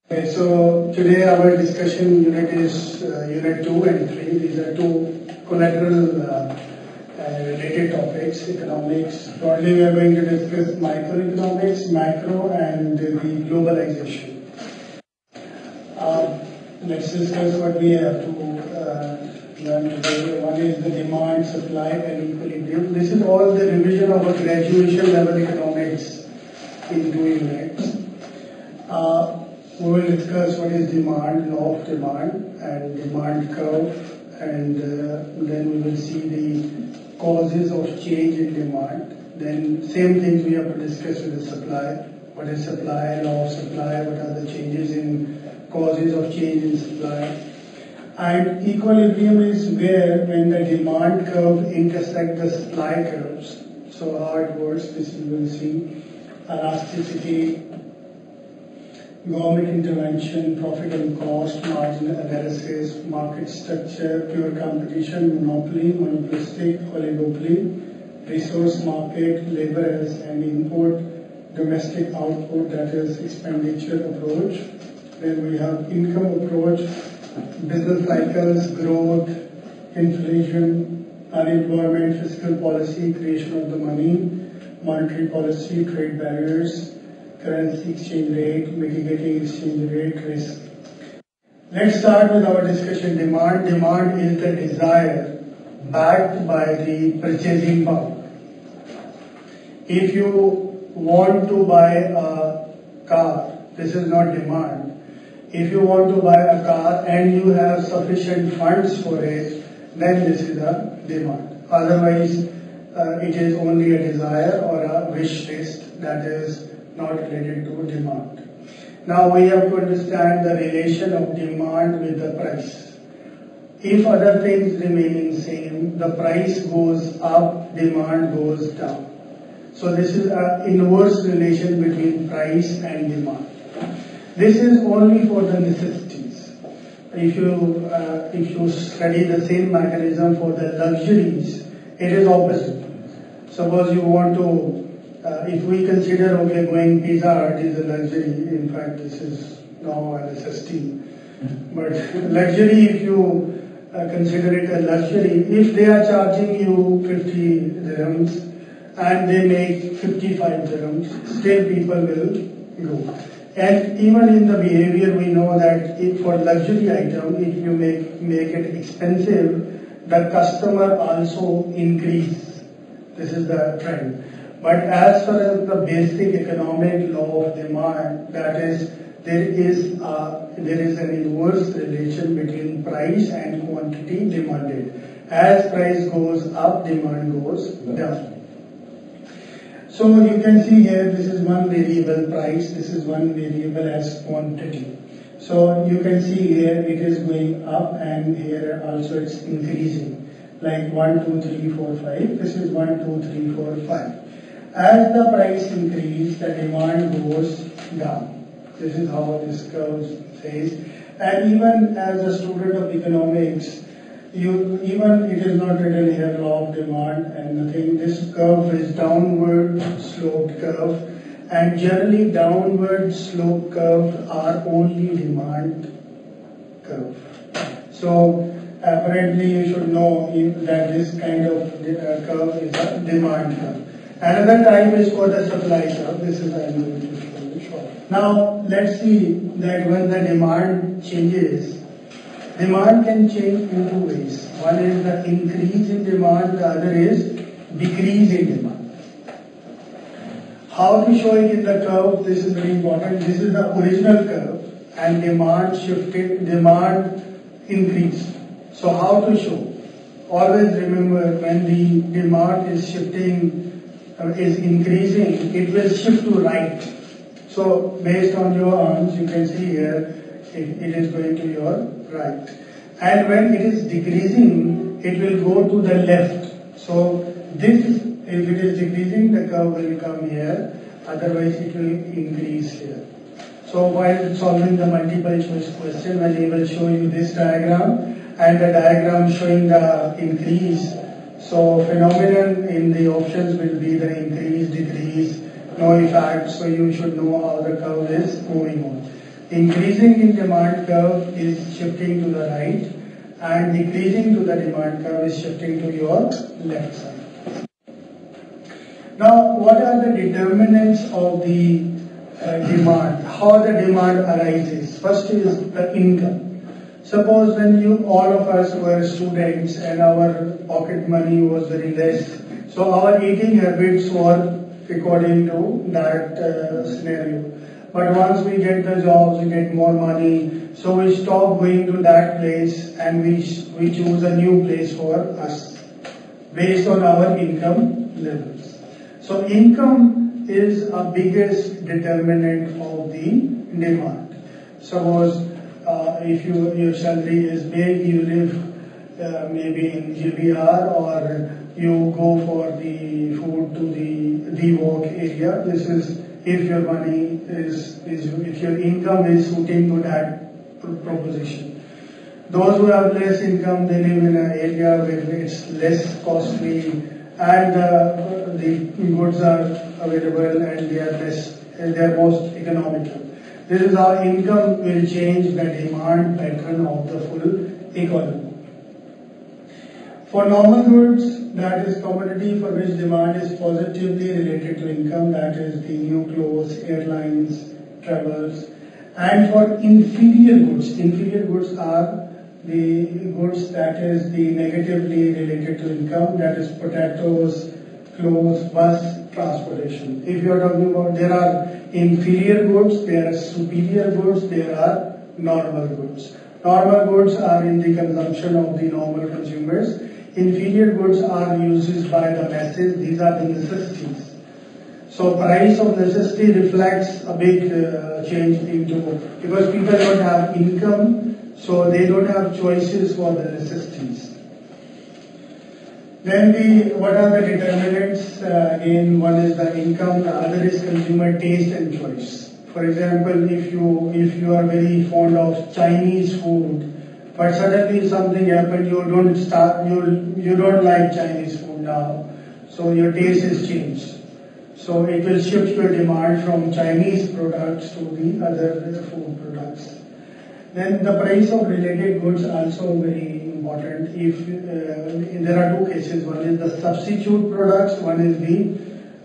Okay, so today our discussion unit is unit 2 and 3. These are two collateral related topics, economics. Broadly we are going to discuss microeconomics, macro and the globalization. Let's discuss what we have to learn today. One is the demand, supply and equilibrium. This is all the revision of a graduation level economics in 2 units. We will discuss what is demand, law of demand and demand curve, and then we will see the causes of change in demand. Then same things we have to discuss with the supply. What is supply, law of supply, what are the changes in causes of change in supply. And equilibrium is where when the demand curve intersect the supply curves. So how it works, this you will see. Elasticity, government intervention, profit and cost, margin analysis, market structure, pure competition, monopoly, monopolistic, oligopoly, resource market, laborers and import, domestic output, that is expenditure approach. Then we have income approach, business cycles, growth, inflation, unemployment, fiscal policy, creation of the money, monetary policy, trade barriers, currency exchange rate, mitigating exchange rate risk. Let's start with our discussion. Demand. Demand is the desire backed by the purchasing power. If you want to buy a car, this is not demand. If you want to buy a car and you have sufficient funds for it, then this is a demand. Otherwise, it is only a desire or a wish list that is not related to demand. Now we have to understand the relation of demand with the price. If other things remaining same, the price goes up, demand goes down. So this is an inverse relation between price and demand. This is only for the necessities. If you study the same mechanism for the luxuries, it is opposite. Suppose you want to if we consider, okay, going Pizza Hut is a luxury, in fact this is now a necessity. But luxury, if you consider it a luxury, if they are charging you 50 dirhams and they make 55 dirhams, still people will go. And even in the behavior we know that if for luxury item, if you make it expensive, the customer also increase. This is the trend. But as far as the basic economic law of demand, that is, there is an inverse relation between price and quantity demanded. As price goes up, demand goes down. So you can see here, this is one variable price, this is one variable as quantity. So you can see here it is going up and here also it's increasing. Like 1, 2, 3, 4, 5. This is 1, 2, 3, 4, 5. As the price increases, the demand goes down. This is how this curve says. And even as a student of economics, even it is not written here law of demand and nothing. This curve is downward sloped curve, and generally downward slope curves are only demand curve. So apparently you should know that this kind of curve is a demand curve. Another type is for the supply curve. This is I'm going to show you short. Now let's see that when the demand changes, demand can change in 2 ways. One is the increase in demand, the other is decrease in demand. How to show it in the curve? This is very important. This is the original curve and demand shifted, demand increased. So how to show? Always remember when the demand is shifting, is increasing, it will shift to right. So based on your arms, you can see here, it is going to your right. And when it is decreasing, it will go to the left. So this, if it is decreasing, the curve will come here, otherwise it will increase here. So while solving the multiple choice question, when he will show you this diagram, and the diagram showing the increase. So phenomenon in the options will be the increase, decrease, no effect. So you should know how the curve is moving on. Increasing in demand curve is shifting to the right, and decreasing to the demand curve is shifting to your left side. Now, what are the determinants of the demand? How the demand arises? First is the income. Suppose when all of us were students and our pocket money was very less, so our eating habits were according to that scenario. But once we get the jobs, we get more money, so we stop going to that place and we choose a new place for us based on our income levels. So income is a biggest determinant of the demand. Suppose if your salary is big, you live maybe in GBR, or you go for the food to the work area. This is if your money if your income is suiting to that proposition. Those who have less income, they live in an area where it's less costly and the goods are available and they are most economical. This is how income will change the demand pattern of the full economy. For normal goods, that is commodity for which demand is positively related to income, that is the new clothes, airlines, travels. And for inferior goods are the goods that is the negatively related to income, that is potatoes, clothes, bus, transportation. If you are talking about, there are inferior goods, there are superior goods, there are normal goods. Normal goods are in the consumption of the normal consumers. Inferior goods are uses by the masses. These are the necessities. So price of necessity reflects a big change because people don't have income, so they don't have choices for the necessities. Then what are the determinants? Again, one is the income, the other is consumer taste and choice. For example, if you are very fond of Chinese food, but suddenly something happened, you don't like Chinese food now, so your taste is changed. So it will shift your demand from Chinese products to the other food products. Then the price of related goods also very important. If there are two cases, one is the substitute products, one is the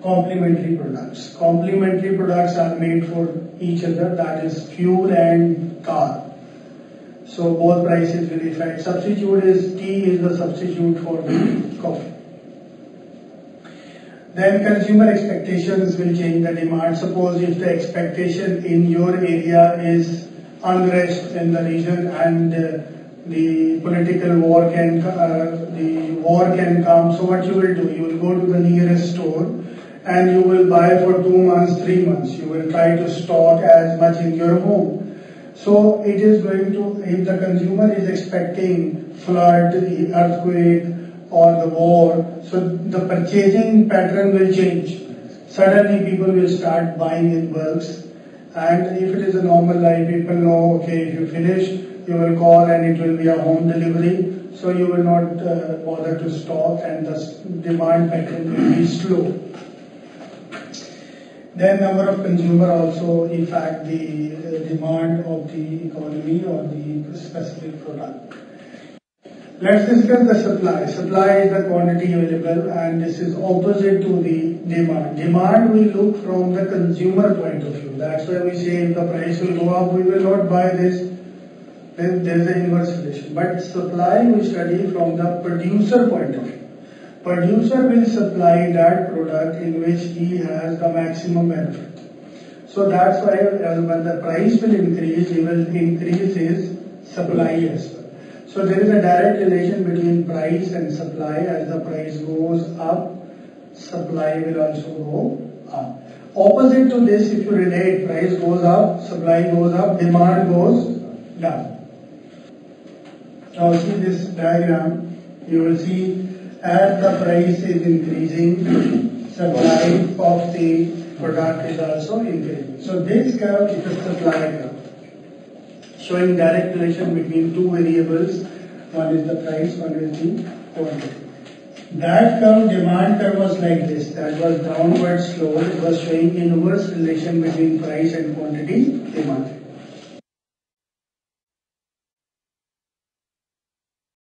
complementary products. Complementary products are made for each other, that is fuel and car. So both prices will affect. Substitute is tea is the substitute for the coffee. Then consumer expectations will change the demand. Suppose if the expectation in your area is unrest in the region and the political war can come. So what you will do? You will go to the nearest store and you will buy for 2 months, 3 months. You will try to stock as much in your home. So it is going to, if the consumer is expecting flood, earthquake, or the war, so the purchasing pattern will change. Suddenly people will start buying in bulks. And if it is a normal life, people know, okay, if you finish, you will call and it will be a home delivery. So you will not bother to stock and the demand pattern will be slow. Then number of consumer also affect the demand of the economy or the specific product. Let's discuss the supply. Supply is the quantity available and this is opposite to the demand. Demand we look from the consumer point of view. That's why we say if the price will go up, we will not buy this. Then there is an inverse relation. But supply we study from the producer point of view. Producer will supply that product in which he has the maximum benefit. So that's why when the price will increase, he will increase his supply as well. So there is a direct relation between price and supply. As the price goes up, supply will also go up. Opposite to this, if you relate, price goes up, supply goes up, demand goes down. Now see this diagram, you will see as the price is increasing, supply of the product is also increasing. So this curve is the supply curve, showing direct relation between two variables. One is the price, one is the quantity. That curve, demand curve was like this. That was downward slope. It was showing inverse relation between price and quantity demand.